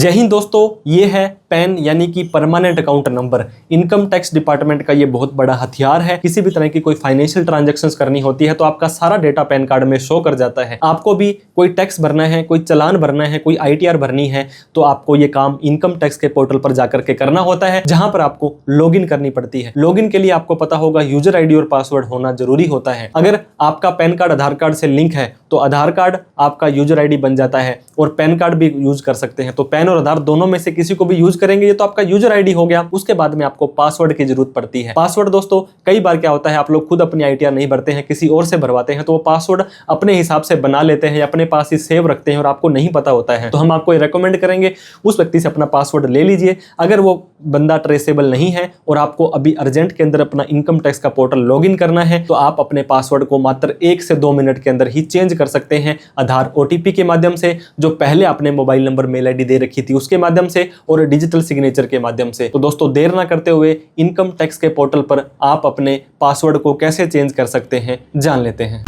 जय हिंद दोस्तों, ये है पैन यानी कि permanent account number. Income tax department का ये बहुत बड़ा हथियार है। किसी भी तरह की कोई फाइनेंशियल ट्रांजैक्शंस करनी होती है तो आपका सारा डेटा पैन कार्ड में शो कर जाता है। आपको भी कोई टैक्स भरना है, कोई चालान भरना है, कोई ITR भरनी है तो आपको ये काम इनकम टैक्स के पोर्टल पर जाकर के करना होता है, जहां पर आपको लॉगिन करनी पड़ती है। लॉगिन के लिए आपको पता होगा यूजर ID और पासवर्ड होना जरूरी होता है। अगर आपका पैन कार्ड आधार कार्ड से लिंक है तो आधार कार्ड आपका यूजर ID बन जाता है और पैन कार्ड भी यूज कर सकते हैं। तो पैन और आधार दोनों में से किसी को भी यूज करेंगे ये तो आपका यूजर ID हो गया। उसके बाद में आपको पासवर्ड की जरूरत पड़ती है। पासवर्ड दोस्तों कई बार क्या होता है, आप लोग खुद अपनी ITR नहीं भरते हैं, किसी और से भरवाते हैं तो वो पासवर्ड अपने हिसाब से बना लेते हैं या अपने पास ही सेव रखते हैं और आपको नहीं पता होता है। तो हम आपको रेकमेंड करेंगे उस व्यक्ति से अपना पासवर्ड ले लीजिए। अगर वो बंदा ट्रेसेबल नहीं है और आपको अभी अर्जेंट के अंदर अपना इनकम टैक्स का पोर्टल लॉगिन करना है तो आप अपने पासवर्ड को मात्र 1 से 2 मिनट के अंदर ही चेंज कर सकते हैं। आधार OTP के माध्यम से, जो पहले आपने मोबाइल नंबर मेल ID दे रखी थी उसके माध्यम से, और डिजिटल सिग्नेचर के माध्यम से। तो दोस्तों देर ना करते हुए इनकम टैक्स के पोर्टल पर आप अपने पासवर्ड को कैसे चेंज कर सकते हैं जान लेते हैं।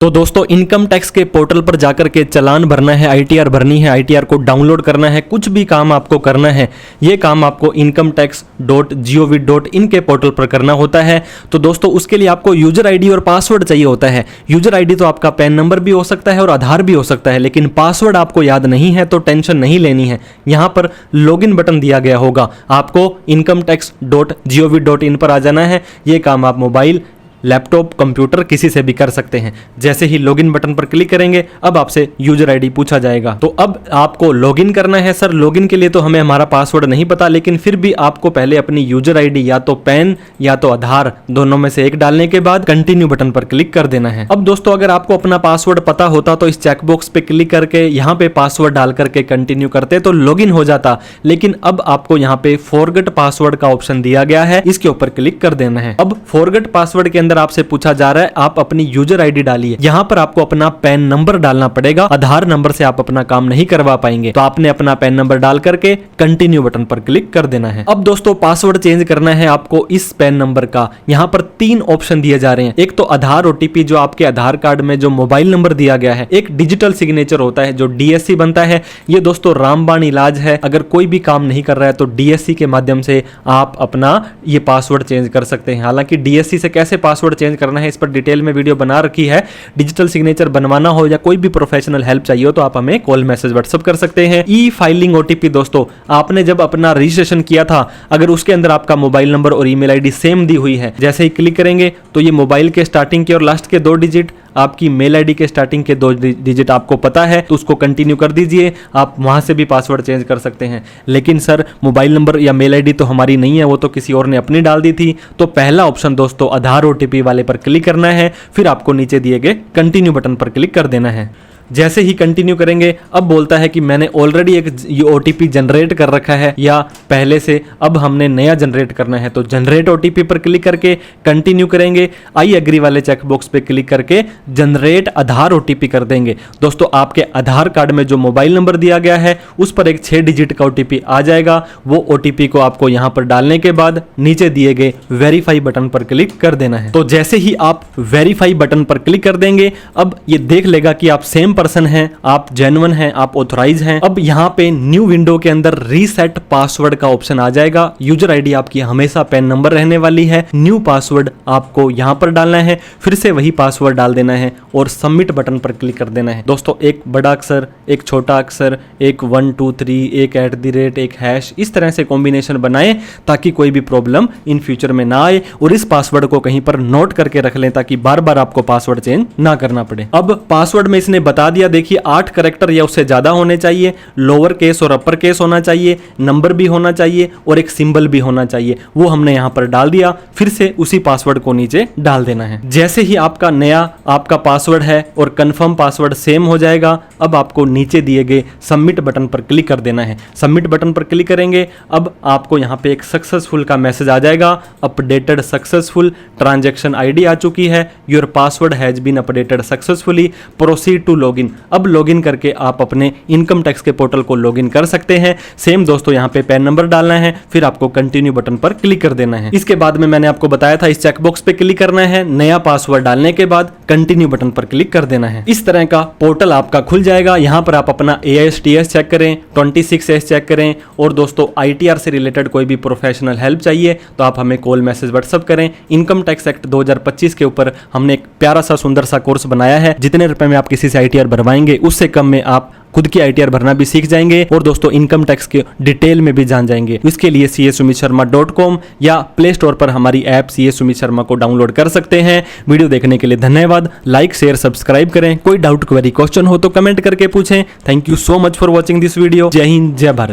तो दोस्तों इनकम टैक्स के पोर्टल पर जाकर के चालान भरना है, ITR भरनी है, ITR को डाउनलोड करना है, कुछ भी काम आपको करना है ये काम आपको incometax.gov.in के पोर्टल पर करना होता है। तो दोस्तों उसके लिए आपको यूजर ID और पासवर्ड चाहिए होता है। यूजर ID तो आपका पैन नंबर भी हो सकता है और आधार भी हो सकता है, लेकिन पासवर्ड आपको याद नहीं है तो टेंशन नहीं लेनी है। यहाँ पर लॉगिन बटन दिया गया होगा, आपको incometax.gov.in पर आ जाना है। ये काम आप मोबाइल, लैपटॉप, कंप्यूटर किसी से भी कर सकते हैं। जैसे ही लॉगिन बटन पर क्लिक करेंगे अब आपसे यूजर ID पूछा जाएगा। तो अब आपको लॉगिन करना है। सर लॉगिन के लिए तो हमें हमारा पासवर्ड नहीं पता, लेकिन फिर भी आपको पहले अपनी यूजर ID या तो पैन या तो आधार दोनों में से एक डालने के बाद कंटिन्यू बटन पर क्लिक कर देना है। अब दोस्तों अगर आपको अपना पासवर्ड पता होता तो इस चेकबॉक्स पे क्लिक करके यहाँ पे पासवर्ड डाल करके कंटिन्यू करते तो लॉगिन हो जाता, लेकिन अब आपको यहाँ पे फॉरगेट पासवर्ड का ऑप्शन दिया गया है, इसके ऊपर क्लिक कर देना है। अब फॉरगेट पासवर्ड के अंदर आपसे पूछा जा रहा है आप अपनी यूजर ID डालिए। यहाँ पर आपको अपना पैन नंबर डालना पड़ेगा, आधार नंबर से आप अपना काम नहीं करवा पाएंगे। तो आपने अपना पैन नंबर डाल करके कंटिन्यू बटन पर क्लिक कर देना है। अब दोस्तों पासवर्ड चेंज करना है आपको इस पैन नंबर का। यहाँ पर 3 ऑप्शन दिए जा रहे हैं। एक तो आधार OTP जो आपके आधार कार्ड में जो मोबाइल नंबर दिया गया है, एक डिजिटल सिग्नेचर होता है जो DSC बनता है। ये दोस्तों रामबाण इलाज है, अगर कोई भी काम नहीं कर रहा है तो DSC के माध्यम से आप अपना ये पासवर्ड चेंज कर सकते हैं। हालांकि DSC से कैसे पासवर्ड चेंज करना है इस पर डिटेल में वीडियो बना रखी है। डिजिटल सिग्नेचर बनवाना हो या कोई भी प्रोफेशनल हेल्प चाहिए हो तो आप हमें कॉल मैसेज व्हाट्सएप कर सकते हैं। फाइलिंग OTP दोस्तों आपने जब अपना रजिस्ट्रेशन किया था अगर उसके अंदर आपका मोबाइल नंबर और ईमेल ID सेम दी हुई है, जैसे ही क्लिक करेंगे तो ये मोबाइल के स्टार्टिंग के और लास्ट के 2 डिजिट, आपकी मेल ID के स्टार्टिंग के 2 डिजिट आपको पता है तो उसको कंटिन्यू कर दीजिए। आप वहां से भी पासवर्ड चेंज कर सकते हैं। लेकिन सर मोबाइल नंबर या मेल ID तो हमारी नहीं है, वो तो किसी और ने अपनी डाल दी थी। तो पहला ऑप्शन दोस्तों आधार OTP वाले पर क्लिक करना है, फिर आपको नीचे दिए गए कंटिन्यू बटन पर क्लिक कर देना है। जैसे ही कंटिन्यू करेंगे अब बोलता है कि मैंने ऑलरेडी एक OTP जनरेट कर रखा है या पहले से, अब हमने नया जनरेट करना है। तो जनरेट OTP पर क्लिक करके कंटिन्यू करेंगे। आई एग्री वाले चेकबॉक्स पे क्लिक करके जनरेट आधार OTP कर देंगे। दोस्तों आपके आधार कार्ड में जो मोबाइल नंबर दिया गया है उस पर एक 6 डिजिट का OTP आ जाएगा। वो OTP को आपको यहाँ पर डालने के बाद नीचे दिए गए वेरीफाई बटन पर क्लिक कर देना है। तो जैसे ही आप वेरीफाई बटन पर क्लिक कर देंगे अब ये देख लेगा कि आप सेम पर्सन हैं, आप जेन्युइन हैं, आप ऑथराइज हैं। अब यहाँ पे न्यू विंडो के अंदर रीसेट पासवर्ड का ऑप्शन आ जाएगा। यूजर ID आपकी हमेशा पैन नंबर रहने वाली है। न्यू पासवर्ड आपको यहाँ पर डालना है, फिर से वही पासवर्ड डाल देना है और सबमिट बटन पर क्लिक कर देना है। दोस्तों एक बड़ा अक्षर, एक छोटा अक्षर, एक 1 2 3, एक @, एक हैश, इस तरह से कॉम्बिनेशन बनाएं ताकि कोई भी प्रॉब्लम इन फ्यूचर में ना आए। और इस पासवर्ड को कहीं पर नोट करके रख लें ताकि बार बार आपको पासवर्ड चेंज ना करना पड़े। अब पासवर्ड में इसने बता दिया, देखिए 8 कैरेक्टर या उससे ज्यादा होने चाहिए, लोअर केस और अपर केस होना चाहिए, नंबर भी होना चाहिए और एक सिंबल भी होना चाहिए। वो हमने यहां पर डाल दिया, फिर से उसी पासवर्ड को नीचे डाल देना है। जैसे ही आपका नया आपका पासवर्ड है और कंफर्म पासवर्ड सेम हो जाएगा अब आपको नीचे दिए गए सबमिट बटन पर क्लिक कर देना है। सबमिट बटन पर क्लिक करेंगे अब आपको यहां पे एक सक्सेसफुल का मैसेज आ जाएगा। अपडेटेड सक्सेसफुल, ट्रांजैक्शन ID आ चुकी है, your password has been updated successfully, proceed to login login. अब लॉगिन करके आप अपने इनकम टैक्स के पोर्टल को लॉगिन कर सकते हैं। सेम दोस्तों यहाँ पे पैन नंबर डालना है, फिर आपको कंटिन्यू बटन पर क्लिक कर देना है। इसके बाद में मैंने आपको बताया था इस चेकबॉक्स पे क्लिक करना है, नया पासवर्ड डालने के बाद कंटिन्यू बटन पर क्लिक कर देना है। इस तरह का पोर्टल आपका खुल जाएगा। यहाँ पर आप अपना AISTS चेक करें, 26S चेक करें, और दोस्तों ITR से रिलेटेड कोई भी प्रोफेशनल हेल्प चाहिए तो आप हमें कॉल मैसेज व्हाट्सअप करें। इनकम टैक्स एक्ट 2025 के ऊपर हमने एक प्यारा सा सुंदर सा कोर्स बनाया है। जितने रुपए में आप किसी से ITR भरवाएंगे उससे कम में आप खुद की ITR भरना भी सीख जाएंगे और दोस्तों इनकम टैक्स के डिटेल में भी जान जाएंगे। इसके लिए CASumitSharma.com या प्ले स्टोर पर हमारी ऐप CA सुमित शर्मा को डाउनलोड कर सकते हैं। वीडियो देखने के लिए धन्यवाद। लाइक शेयर सब्सक्राइब करें। कोई डाउट क्वेरी क्वेश्चन हो तो कमेंट करके पूछें। Thank you so much for watching this video. जय हिंद, जय भारत।